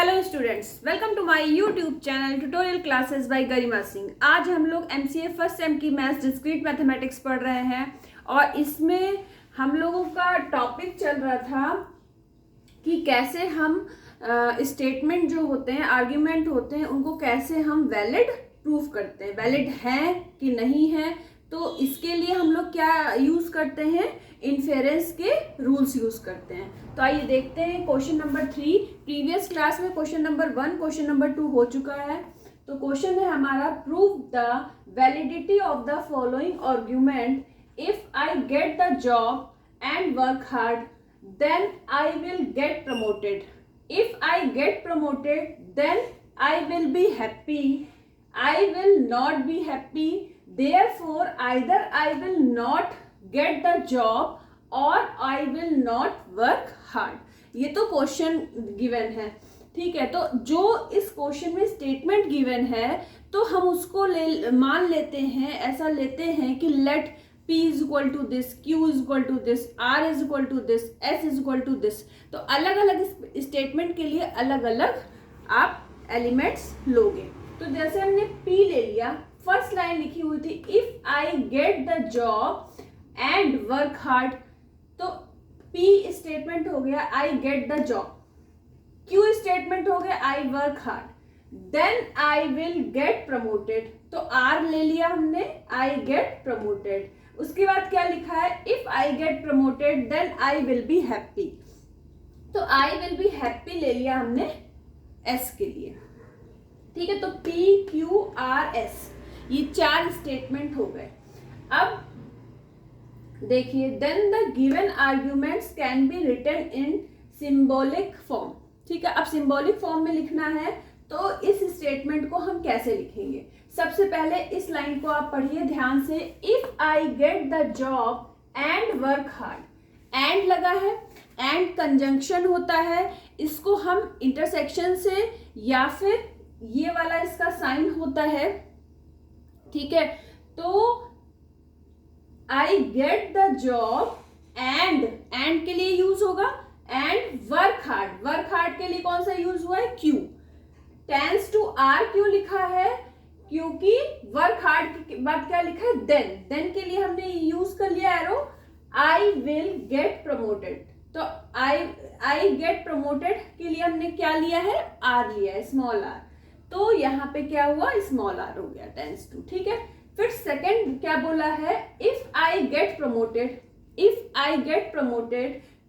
Hello students, welcome to my YouTube channel tutorial classes by Garima Singh. आज हम लोग MCA first sem की maths discrete mathematics पढ़ रहे हैं और इसमें हम लोगों का टॉपिक चल रहा था कि कैसे हम स्टेटमेंट जो होते हैं, आर्ग्यूमेंट होते हैं, उनको कैसे हम वैलिड प्रूफ करते हैं, वैलिड है कि नहीं है। तो इसके लिए हम लोग क्या यूज़ करते हैं, इन्फेरेंस के रूल्स यूज़ करते हैं। तो आइए देखते हैं क्वेश्चन नंबर 3। प्रीवियस क्लास में क्वेश्चन नंबर 1, क्वेश्चन नंबर 2 हो चुका है। तो क्वेश्चन है हमारा, prove the validity of the following argument. If I get the job and work hard then I will get promoted. If I get promoted, then I will be happy. I will not be happy. Therefore, either I will not get the job or I will not work hard. ये तो question given है, ठीक है। तो जो इस question में statement given है तो हम उसको मान लेते हैं, ऐसा लेते हैं कि late P is equal to this, Q is equal to this, R is equal to this, S is equal to this। तो अलग अलग स्टेटमेंट के लिए अलग अलग आप एलिमेंट्स लोगे। तो जैसे हमने P ले लिया, फर्स्ट लाइन लिखी हुई थी if I get the job and work hard. तो P स्टेटमेंट हो गया I get the job, Q statement हो गया I work hard, then I will get promoted. तो R ले लिया हमने, आई गेट प्रमोटेड। उसके बाद क्या लिखा है, if I get promoted then I will be happy. तो आई विल बी हैप्पी ले लिया हमने S के लिए, ठीक है। तो P, Q, R, S ये 4 स्टेटमेंट हो गए। अब देखिए, then the given arguments can be written in symbolic form, ठीक है। अब सिंबॉलिक फॉर्म में लिखना है तो इस स्टेटमेंट को हम कैसे लिखेंगे। सबसे पहले इस लाइन को आप पढ़िए ध्यान से, if I get the job and work hard. And लगा है, एंड कंजंक्शन होता है, इसको हम इंटरसेक्शन से या फिर ये वाला इसका साइन होता है, ठीक है। तो आई गेट द जॉब एंड के लिए यूज होगा, एंड वर्क हार्ड के लिए कौन सा यूज हुआ है, Q। टेंस टू आर क्यों लिखा है, क्योंकि वर्क हार्ड के बाद क्या लिखा है, देन के लिए हमने यूज कर लिया arrow, I will get promoted. तो आई गेट प्रमोटेड के लिए हमने क्या लिया है, आर लिया है, स्मॉल आर। तो यहाँ पे क्या हुआ, स्मॉल आर हो गया टेंस टू, ठीक है। फिर सेकंड क्या बोला है, इफ आई गेट प्रमोटेड।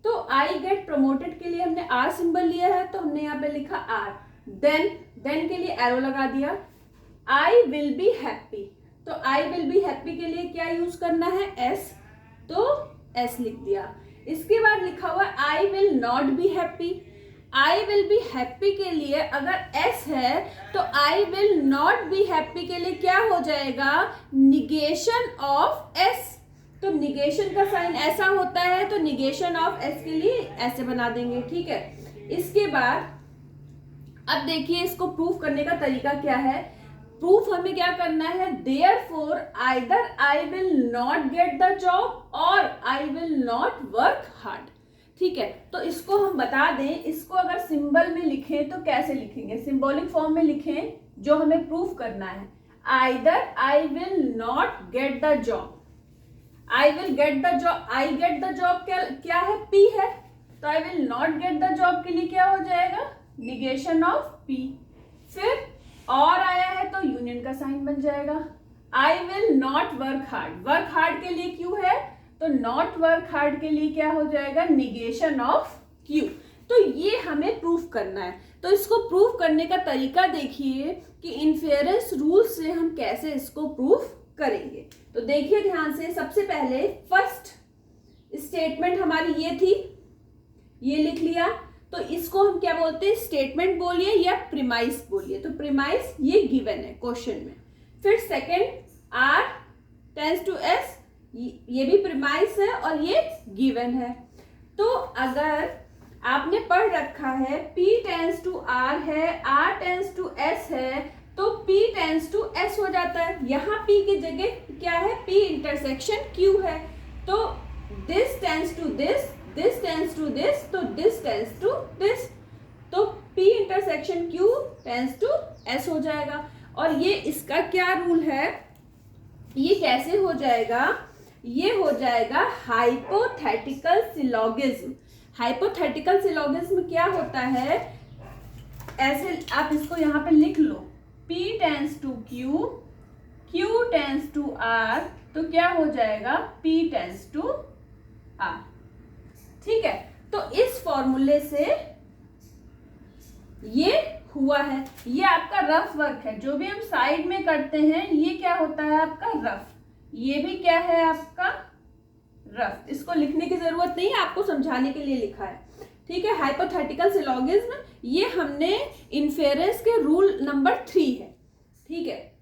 तो आई गेट प्रमोटेड के लिए हमने आर सिंबल लिया है, तो हमने यहाँ पे लिखा आर। देन के लिए एरो लगा दिया, आई विल बी हैप्पी। तो आई विल बी हैप्पी के लिए क्या यूज करना है, एस। तो एस लिख दिया। इसके बाद लिखा हुआ आई will not be happy. I will be happy के लिए अगर एस है तो I will not be happy के लिए क्या हो जाएगा, निगेशन ऑफ एस। तो निगेशन का साइन ऐसा होता है, तो निगेशन ऑफ एस के लिए ऐसे बना देंगे, ठीक है। इसके बाद अब देखिए इसको प्रूफ करने का तरीका क्या है। प्रूफ हमें क्या करना है, therefore either I will not get the job और I will not work hard, ठीक है। तो इसको हम बता दें, इसको अगर सिंबल में लिखें तो कैसे लिखेंगे, सिंबॉलिक फॉर्म में लिखें जो हमें प्रूफ करना है। Either I will not get the job, I will gate the job, I get the job क्या है, P है। तो I will not get the job के लिए क्या हो जाएगा, निगेशन ऑफ P। फिर और आया है तो यूनियन का साइन बन जाएगा। आई विल नॉट वर्क हार्ड के लिए Q है, तो नॉट वर्क हार्ड के लिए क्या हो जाएगा, निगेशन ऑफ Q। तो ये हमें प्रूफ करना है। तो इसको प्रूफ करने का तरीका देखिए कि इन्फेरेंस रूल से हम कैसे इसको प्रूफ करेंगे। तो देखिए ध्यान से, सबसे पहले फर्स्ट स्टेटमेंट हमारी ये थी, ये लिख लिया। तो इसको हम क्या बोलते हैं, स्टेटमेंट बोलिए या प्रीमाइस बोलिए। तो प्रीमाइस ये गिवन है क्वेश्चन में। फिर second R tends to S, ये भी प्रीमाइस है और ये गिवन है। तो अगर आपने पढ़ रखा है P टेंस टू R है, R टेंस टू S है, तो P टेंस टू S हो जाता है। यहाँ P की जगह क्या है, P इंटरसेक्शन Q है। तो this tends to this tends to this, तो दिस टेंस टू दिस। तो P intersection intersection Q tends to S हो जाएगा। और ये इसका क्या रूल है, ये कैसे हो जाएगा, ये हो जाएगा हाइपोथेटिकल सिलोगिज्म। हाइपोथेटिकल सिलोगिज्म क्या होता है, ऐसे आप इसको यहाँ पे लिख लो, P tends to Q, Q tends to R, तो क्या हो जाएगा P टेंस टू R। ठीक है, तो इस फॉर्मूले से ये हुआ है। ये आपका रफ वर्क है, जो भी हम साइड में करते हैं ये क्या होता है आपका रफ, ये भी क्या है आपका रफ। इसको लिखने की जरूरत नहीं है, आपको समझाने के लिए लिखा है। ठीक है, हाइपोथेटिकल सिलोगिज्म ये हमने इन्फेरेंस के रूल नंबर 3 है। ठीक है,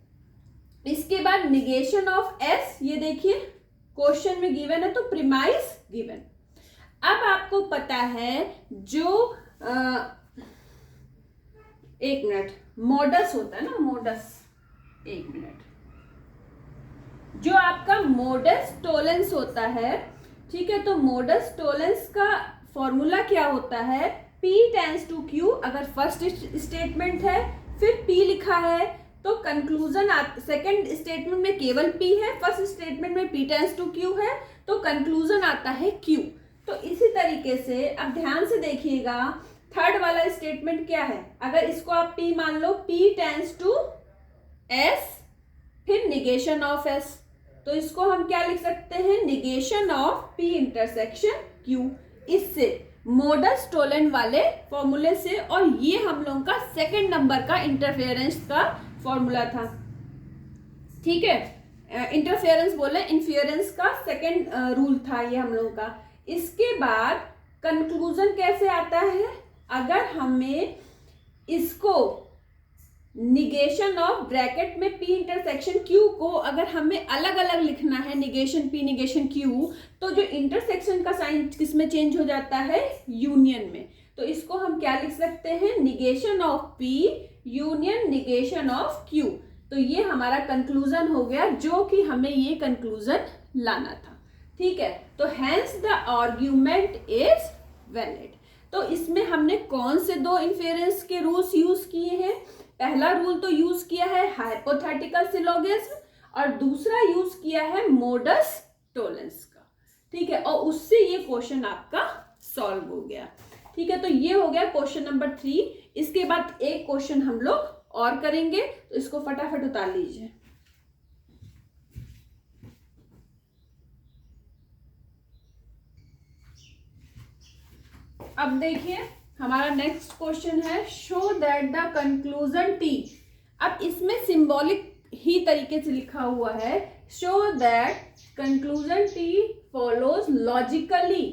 इसके बाद निगेशन ऑफ एस, ये देखिए क्वेश्चन में गिवन है तो प्रीमाइस गिवन। अब आपको पता है जो एक मिनट, मोडस होता है ना, मोडस, एक मिनट, जो आपका मोडस टोलेंस होता है। ठीक है, तो मोडस टोलेंस का फॉर्मूला क्या होता है, P टेंस टू Q। अगर फर्स्ट स्टेटमेंट है फिर P लिखा है तो कंक्लूजन, सेकंड स्टेटमेंट में केवल P है, फर्स्ट स्टेटमेंट में P टेंस टू Q है, तो कंक्लूजन आता है Q। तो इसी तरीके से अब ध्यान से देखिएगा, थर्ड वाला स्टेटमेंट क्या है, अगर इसको आप P मान लो, P टेंस टू S, फिर निगेशन ऑफ S, तो इसको हम क्या लिख सकते हैं, negation of P intersection Q। इससे मोडस टोलेंट वाले फॉर्मूले से, और ये हम लोगों का सेकंड नंबर का इंटरफेरेंस का फॉर्मूला था। ठीक है, इंटरफेरेंस बोले, इंफेरेंस का सेकंड रूल था ये हम लोगों का। इसके बाद कंक्लूजन कैसे आता है, अगर हमें इसको निगेशन ऑफ ब्रैकेट में P इंटरसेक्शन Q को अगर हमें अलग अलग लिखना है, निगेशन P निगेशन Q, तो जो इंटरसेक्शन का साइन किस में चेंज हो जाता है, यूनियन में। तो इसको हम क्या लिख सकते हैं, negation of P union negation of Q। तो ये हमारा कंक्लूजन हो गया, जो कि हमें ये कंक्लूजन लाना था। ठीक है, तो hence the argument is valid. तो इसमें हमने कौन से दो इन्फेरेंस के रूल्स यूज किए हैं, पहला रूल तो यूज किया है हाइपोथेटिकल सिलोगिज्म, और दूसरा यूज किया है मोडस टोलेंस का। ठीक है, और उससे ये क्वेश्चन आपका सॉल्व हो गया। ठीक है, तो ये हो गया क्वेश्चन नंबर 3। इसके बाद एक क्वेश्चन हम लोग और करेंगे, तो इसको फटाफट उतार लीजिए। अब देखिए हमारा नेक्स्ट क्वेश्चन है, show that the conclusion T। अब इसमें सिंबॉलिक ही तरीके से लिखा हुआ है, show that conclusion T follows logically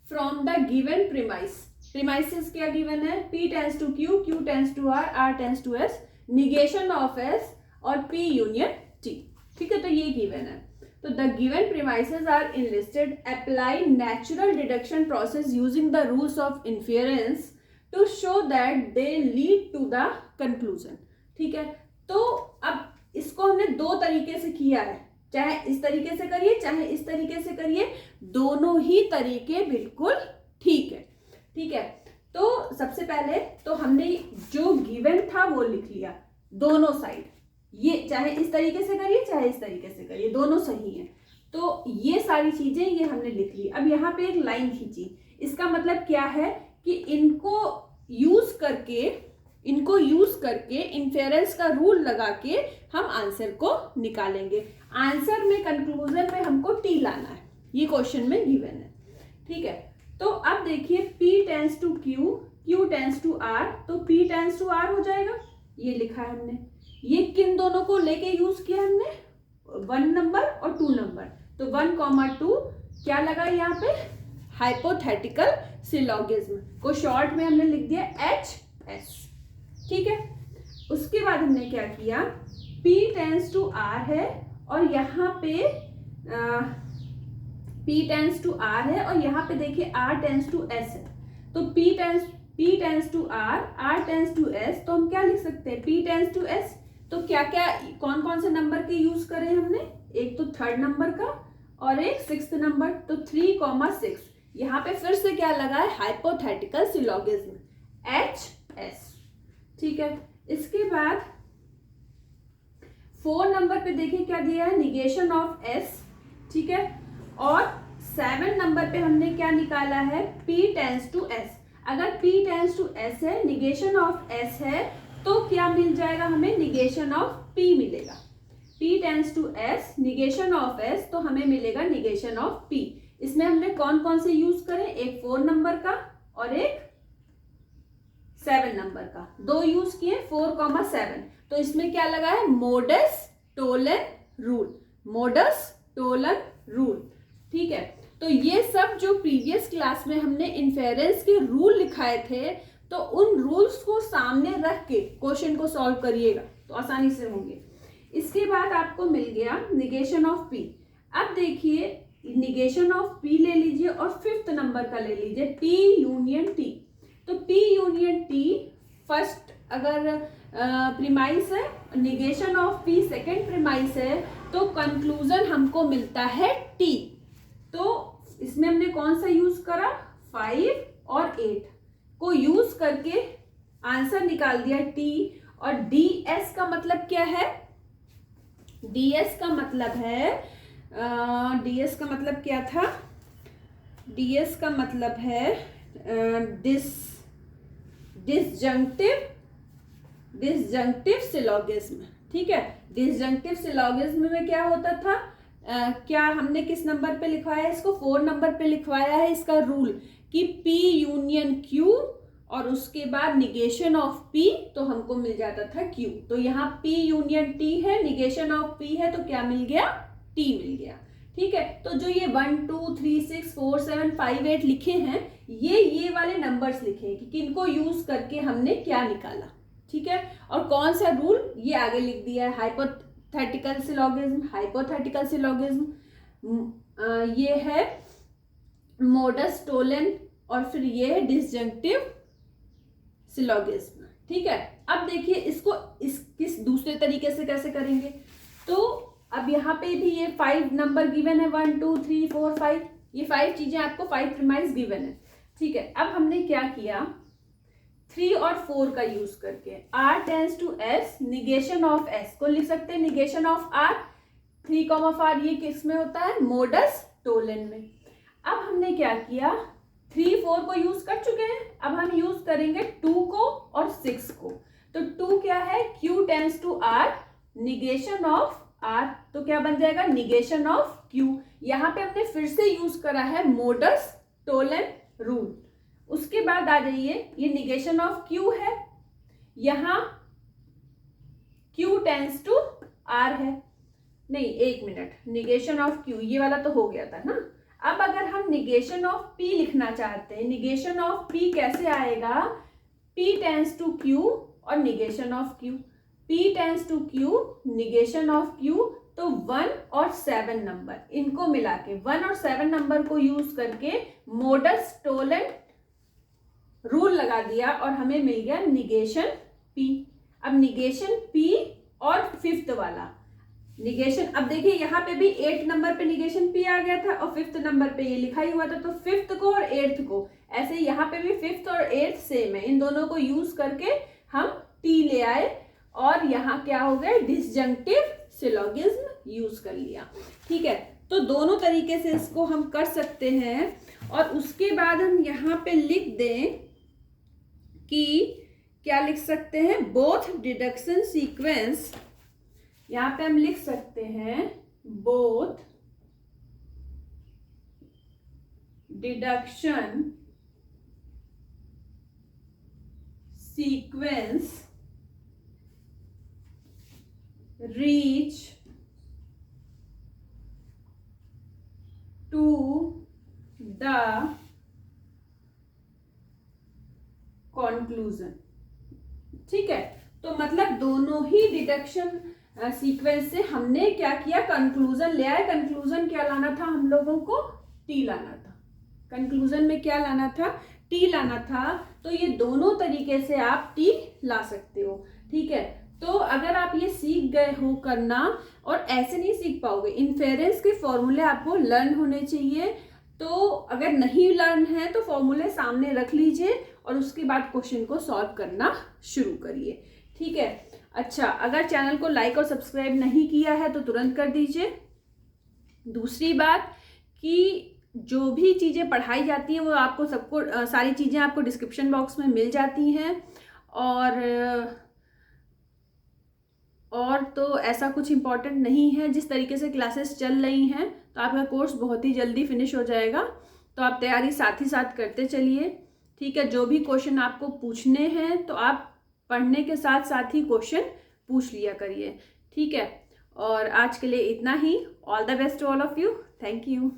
from the given premise. Premises क्या गिवन है, P tends to Q, Q tends to R, R tends to S, negation of S और P यूनियन T। ठीक है, तो ये गिवन है। तो the given premises are enlisted, apply natural deduction process using the rules of inference to show that they lead to the conclusion। ठीक है, तो अब इसको हमने दो तरीके से किया है, चाहे इस तरीके से करिए चाहे इस तरीके से करिए, दोनों ही तरीके बिल्कुल ठीक है। ठीक है, तो सबसे पहले तो हमने जो गिवन था वो लिख लिया, दोनों साइड, ये चाहे इस तरीके से करिए चाहे इस तरीके से करिए, दोनों सही है। तो ये सारी चीजें ये हमने लिख ली। अब यहाँ पे एक लाइन खींची, इसका मतलब क्या है कि इनको यूज करके इन्फेरेंस का रूल लगा के हम आंसर को निकालेंगे। आंसर में कंक्लूजन में हमको T लाना है, ये क्वेश्चन में गिवन है। ठीक है, तो अब देखिए P tends to Q, Q tends to R, तो P टेंस टू R हो जाएगा, ये लिखा है हमने। ये किन दोनों को लेके यूज किया हमने, 1 नंबर और 2 नंबर, तो 1,2 क्या लगा यहाँ पे, हाइपोथेटिकल सिलोगिज्म को शॉर्ट में हमने लिख दिया HS। ठीक है, उसके बाद हमने क्या किया, P टेंस टू R है और यहाँ पे P टेंस टू R है, और यहाँ पे देखिए R टेंस टू S है, तो P tends to R, R tends to S, तो हम क्या लिख सकते हैं, P टेंस टू S। तो क्या क्या कौन कौन से नंबर के यूज करें हमने, एक तो 3rd नंबर का और एक 6th नंबर, तो 3,6। यहाँ पे फिर से क्या लगा है, हाइपोथेटिकल सिलोगिज्म HS। ठीक है। इसके बाद 4 नंबर पे देखिए क्या दिया है, निगेशन ऑफ एस, ठीक है। और 7 नंबर पे हमने क्या निकाला है, P टेंस टू एस। अगर P टेंस टू एस है, निगेशन ऑफ एस है, तो क्या मिल जाएगा हमें, निगेशन ऑफ P मिलेगा। P tends to S, negation of S, तो हमें मिलेगा निगेशन ऑफ P। इसमें हमने कौन कौन से यूज करें, एक 4 नंबर का और एक 7 नंबर का, 2 यूज किए, 4,7। तो इसमें क्या लगा है, modus Tollens rule, modus Tollens rule, ठीक है। तो ये सब जो प्रीवियस क्लास में हमने इन्फेरेंस के रूल लिखाए थे, तो उन रूल्स को सामने रख के क्वेश्चन को सॉल्व करिएगा तो आसानी से होंगे। इसके बाद आपको मिल गया निगेशन ऑफ P। अब देखिए निगेशन ऑफ P ले लीजिए और 5th नंबर का ले लीजिए, P यूनियन T। तो P यूनियन T फर्स्ट अगर प्रीमाइस है, negation of P second premise है, तो कंक्लूजन हमको मिलता है T। तो इसमें हमने कौन सा यूज करा, 5 और 8 को यूज करके आंसर निकाल दिया T। और DS का मतलब क्या है, DS का मतलब है, DS का मतलब क्या था, DS का मतलब है डिसजंक्टिव सिलोगिज्म, ठीक है। डिसजंक्टिव सिलोगिज्म में क्या होता था, क्या हमने किस नंबर पे लिखवाया है इसको, 4 नंबर पे लिखवाया है इसका रूल कि P यूनियन Q और उसके बाद निगेशन ऑफ P, तो हमको मिल जाता था Q। तो यहाँ P यूनियन T है, निगेशन ऑफ P है, तो क्या मिल गया, T मिल गया, ठीक है। तो जो ये 1 2 3 6 4 7 5 8 लिखे हैं, ये वाले नंबर्स लिखे हैं कि किनको यूज करके हमने क्या निकाला, ठीक है। और कौन सा रूल ये आगे लिख दिया है, हाइपोथेटिकल सिलोगिज्म, हाइपोथेटिकल सिलोगिज्म, ये है मोडस टोलन, और फिर ये है डिसजंक्टिव सिलोगिज्म, ठीक है। अब देखिए इसको किस दूसरे तरीके से कैसे करेंगे। तो अब यहाँ पे भी ये 5 नंबर गिवन है, 1 2 3 4 5, ये 5 चीजें आपको 5 प्रीमाइस गिवन है, ठीक है। अब हमने क्या किया, 3 और 4 का यूज करके R tends to S, negation of S को लिख सकते हैं निगेशन ऑफ R। 3,5 ये किस में होता है, मोडस टोलन में। अब हमने क्या किया, 3 4 को यूज कर चुके हैं, अब हम यूज करेंगे 2 को और 6 को। तो 2 क्या है, Q tends to R, negation of R, तो क्या बन जाएगा, निगेशन ऑफ Q। यहाँ पे हमने फिर से यूज करा है मोडस टोलन रूल। उसके बाद आ जाइए, ये निगेशन ऑफ Q है, यहाँ Q टेंस टू R है, नहीं एक मिनट, निगेशन ऑफ Q ये वाला तो हो गया था ना। अब अगर हम निगेशन ऑफ P लिखना चाहते हैं, निगेशन ऑफ P कैसे आएगा, P टेंस टू Q और negation of Q, P tends to Q, negation of Q। तो 1 और 7 नंबर, इनको मिला के 1 और 7 नंबर को यूज करके मोडस टोलन रूल लगा दिया और हमें मिल गया निगेशन P। अब निगेशन P और 5th वाला निगेशन, अब देखिए यहाँ पे भी 8 नंबर पे निगेशन P आ गया था और 5th नंबर पे ये लिखा ही हुआ था, तो 5th को और 8th को, ऐसे यहाँ पे भी 5th और 8th सेम है, इन दोनों को यूज करके हम T ले आए और यहाँ क्या हो गया, डिसजंक्टिव सिलोगिज्म यूज कर लिया, ठीक है। तो दोनों तरीके से इसको हम कर सकते हैं। और उसके बाद हम यहाँ पे लिख दें कि क्या लिख सकते हैं, बोथ डिडक्शन सीक्वेंस, यहाँ पे हम लिख सकते हैं both deduction sequence reach to the conclusion, ठीक है। तो मतलब दोनों ही डिडक्शन सीक्वेंस से हमने क्या किया, कंक्लूजन ले आए। कंक्लूजन क्या लाना था, हम लोगों को T लाना था, कंक्लूजन में क्या लाना था, T लाना था। तो ये दोनों तरीके से आप T ला सकते हो, ठीक है। तो अगर आप ये सीख गए हो करना, और ऐसे नहीं सीख पाओगे, इन्फेरेंस के फॉर्मूले आपको लर्न होने चाहिए। तो अगर नहीं लर्न है तो फॉर्मूले सामने रख लीजिए और उसके बाद क्वेश्चन को सॉल्व करना शुरू करिए। ठीक है। अच्छा, अगर चैनल को लाइक और सब्सक्राइब नहीं किया है तो तुरंत कर दीजिए। दूसरी बात कि जो भी चीज़ें पढ़ाई जाती हैं वो आपको सबको सारी चीज़ें आपको डिस्क्रिप्शन बॉक्स में मिल जाती हैं। और तो ऐसा कुछ इम्पोर्टेंट नहीं है। जिस तरीके से क्लासेस चल रही हैं तो आपका कोर्स बहुत ही जल्दी फिनिश हो जाएगा, तो आप तैयारी साथ ही साथ करते चलिए। ठीक है। जो भी क्वेश्चन आपको पूछने हैं तो आप पढ़ने के साथ साथ ही क्वेश्चन पूछ लिया करिए। ठीक है। और आज के लिए इतना ही। All the best to all of you. Thank you.